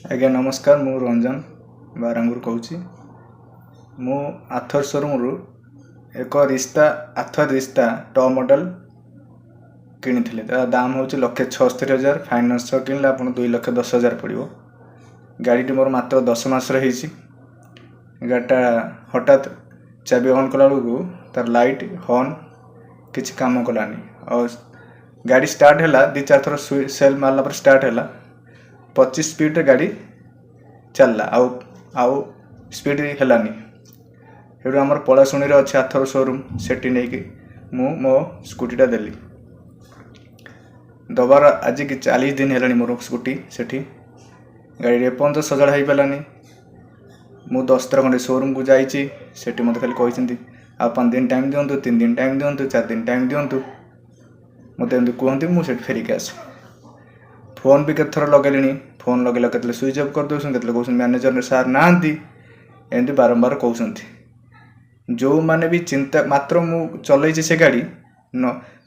आज्ञा नमस्कार मु रंजन बारंगुर कहूँ मु आथर शोरूम रु एक आथर रिश्ता टॉप मॉडल किनी तार दाम हूँ 1,76,000 फाइनान्स किनले आप 2,10,000 पड़ो। गाड़ी मोर मात्र 10 मास गाड़ीटा हठात चाबी ऑन कला बेलू तार लाइट हॉर्न किसी काम कलानी और गाड़ी स्टार्ट है दी चार थर सेल मारला पर स्टार्ट है 25 स्पीड रे गाड़ी चलला आउ स्पीड हेलानी हेडू आमर पलाशुणी रे अच्छे आथर शोरूम सेठी नहीं कि मो स्कूटीटा देली दबार आज कि 40 दिन है मोर स्कूटी सेठी गाड़ी एपर्यंत सजाड़ा हो पारानी मु 10 थर खंडे शोरूम को जाइए सेठी मत खाली कहते आ 5 दिन टाइम दिंतु 3 दिन टाइम दिंतु 4 दिन टाइम दिंतु मत एमती कहते मुझे फेरिक आसे फोन भी केत थर लगे फोन लगे के स्विच अफ कर दौन के कहते मैनेजर सार ना एमती बारंबार कहते जो मैंने भी चिंता मात्र मु चलई से गाड़ी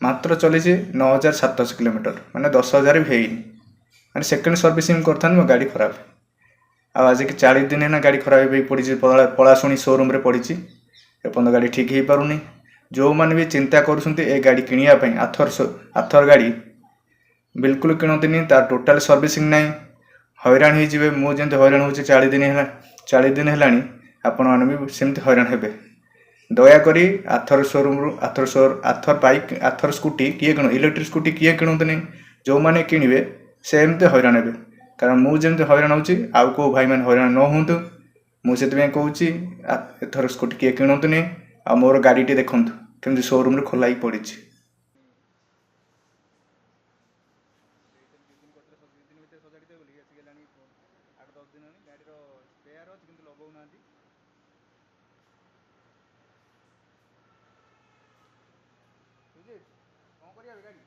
मात्र चलई 9,700 किलोमीटर माने 10,000 भी है माने सेकेंड सर्विसिंग करता मो गाड़ी खराब आज कि 40 दिन है गाड़ी खराब पड़ी पलाशुणी शोरूम रे पड़ी एपर्तंत गाड़ी ठीक हो पारुनी जो मैंने भी चिंता कर गाड़ी किणापी आथर गाड़ी बिल्कुल किणती तार टोटाल सर्विसिंग ना हैरान हो मुझे हैरान हो 40 दिन है आपण मैंने भी सेमती हैरान हे दयाकोरी आथर शोरूम रु आथर बाइक आथर स्कूटी किए किण इलेक्ट्रिक स्कूटी किए किणुतनी जो मैंने किणवे से एमती हैरान हे कारण मुझे हैरान होची आउ को भाई मैंने हैरान न हूँ मुझे कहूँ एथर स्कूटी किए किणुतनी आ मोर गाड़ी देखु केमती शोरूम रे खोला पड़ी कौन कर गाड़ी